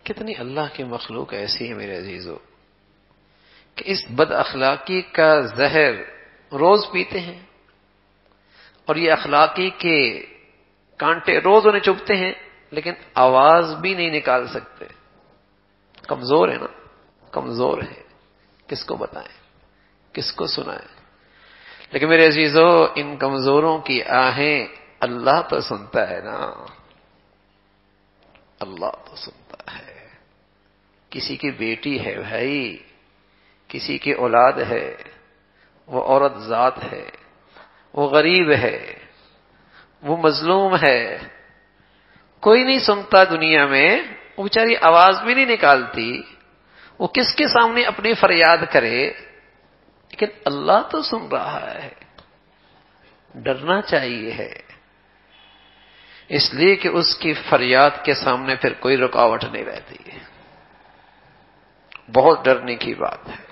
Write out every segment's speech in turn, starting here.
کتنی اللہ کی مخلوق ایسی ہے میرے عزیزو کہ اس بد اخلاقی کا زہر روز پیتے ہیں، اور یہ اخلاقی کے کانٹے روز انہیں چبھتے ہیں، لیکن آواز بھی نہیں نکال سکتے. کمزور ہے نا، کمزور ہے. کس کو بتائیں، کس کو سنائیں؟ لیکن میرے عزیزو، ان کمزوروں کی آہیں اللہ تو سنتا ہے نا، اللہ تو سنتا ہے. کسی کی بیٹی ہے بھائی، کسی کی اولاد ہے، وہ عورت ذات ہے، وہ غریب ہے، وہ مظلوم ہے، کوئی نہیں سنتا دنیا میں، وہ بیچاری آواز بھی نہیں نکالتی، وہ کس کے سامنے اپنی فریاد کرے؟ لیکن اللہ تو سن رہا ہے. ڈرنا چاہیے ہے، اس لیے کہ اس کی فریاد کے سامنے پھر کوئی رکاوٹ نہیں رہتی ہے. بہت ڈرنے کی بات ہے.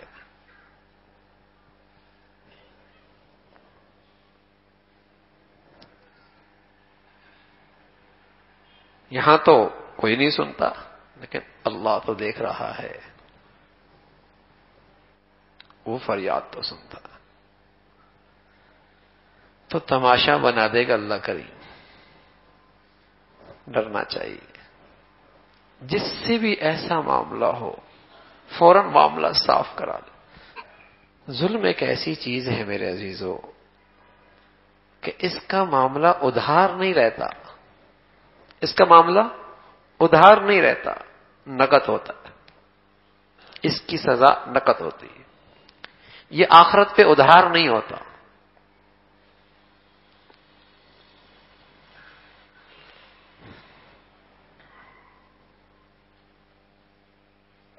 یہاں تو کوئی نہیں سنتا، لیکن اللہ تو دیکھ رہا ہے، وہ فریاد تو سنتا. تو تماشا بنا دے گا اللہ کریم. ڈرنا چاہیے. جس سے بھی ایسا معاملہ ہو فوراً معاملہ صاف کرا دے. ظلم ایک ایسی چیز ہے میرے عزیزو کہ اس کا معاملہ ادھار نہیں رہتا، اس کا معاملہ ادھار نہیں رہتا، نقد ہوتا ہے. اس کی سزا نقد ہوتی ہے. یہ آخرت پہ ادھار نہیں ہوتا.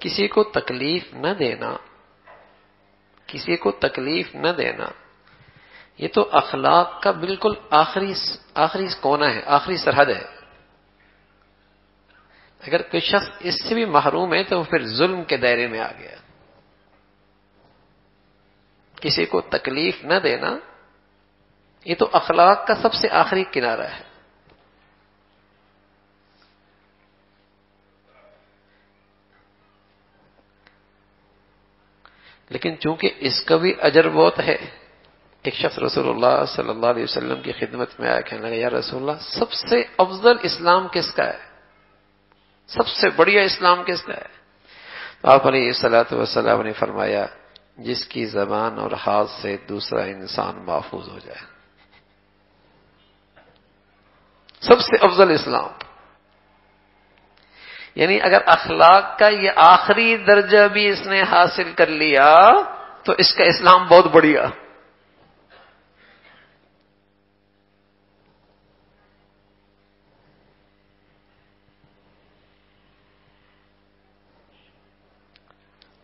کسی کو تکلیف نہ دینا، کسی کو تکلیف نہ دینا، یہ تو اخلاق کا بالکل آخری کونا ہے، آخری سرحد ہے. اگر کوئی شخص اس سے بھی محروم ہے تو وہ پھر ظلم کے دائرے میں آ گیا. کسی کو تکلیف نہ دینا یہ تو اخلاق کا سب سے آخری کنارہ ہے. لیکن چونکہ اس کا بھی اجر بہت ہے. ایک شخص رسول اللہ صلی اللہ علیہ وسلم کی خدمت میں آیا، کہنے لگا یا رسول اللہ، سب سے افضل اسلام کس کا ہے؟ سب سے بڑھیا اسلام کس کا ہے؟ تو آپ علیہ الصلوۃ والسلام نے فرمایا جس کی زبان اور ہاتھ سے دوسرا انسان محفوظ ہو جائے. سب سے افضل اسلام. یعنی اگر اخلاق کا یہ آخری درجہ بھی اس نے حاصل کر لیا تو اس کا اسلام بہت بڑھیا.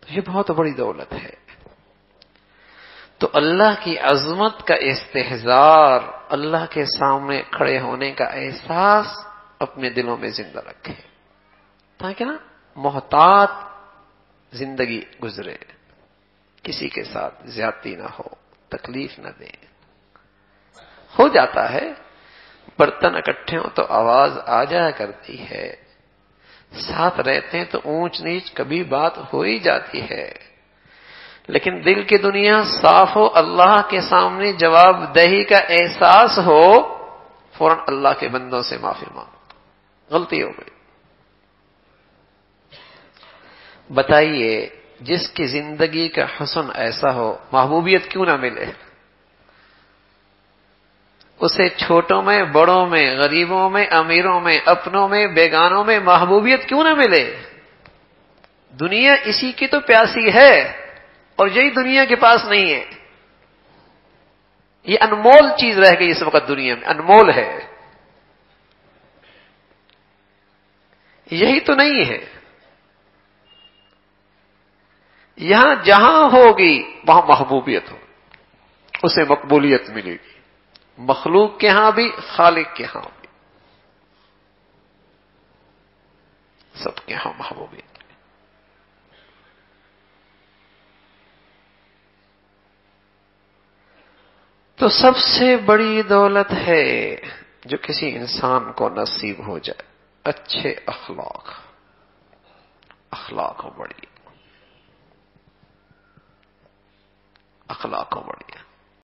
تو یہ بہت بڑی دولت ہے. تو اللہ کی عظمت کا استحضار، اللہ کے سامنے کھڑے ہونے کا احساس اپنے دلوں میں زندہ رکھے تاکہ نا محتاط زندگی گزرے، کسی کے ساتھ زیادتی نہ ہو، تکلیف نہ دیں. ہو جاتا ہے برتن اکٹھے ہوں تو آواز آ جایا کرتی ہے، ساتھ رہتے ہیں تو اونچ نیچ کبھی بات ہو ہی جاتی ہے، لیکن دل کی دنیا صاف ہو، اللہ کے سامنے جواب دہی کا احساس ہو، فوراً اللہ کے بندوں سے معافی مانگو، غلطی ہو گئی. بتائیے جس کی زندگی کا حسن ایسا ہو محبوبیت کیوں نہ ملے؟ اسے چھوٹوں میں، بڑوں میں، غریبوں میں، امیروں میں، اپنوں میں، بیگانوں میں محبوبیت کیوں نہ ملے؟ دنیا اسی کی تو پیاسی ہے، اور یہی دنیا کے پاس نہیں ہے. یہ انمول چیز رہ گئی اس وقت دنیا میں، انمول ہے. یہی تو نہیں ہے. یہاں جہاں ہوگی وہاں محبوبیت ہو، اسے مقبولیت ملے گی. مخلوق کے ہاں بھی، خالق کے ہاں بھی، سب کے ہاں محبوبیت. تو سب سے بڑی دولت ہے جو کسی انسان کو نصیب ہو جائے، اچھے اخلاق. اخلاق ہو بڑھیا، اخلاق ہو بڑھیا.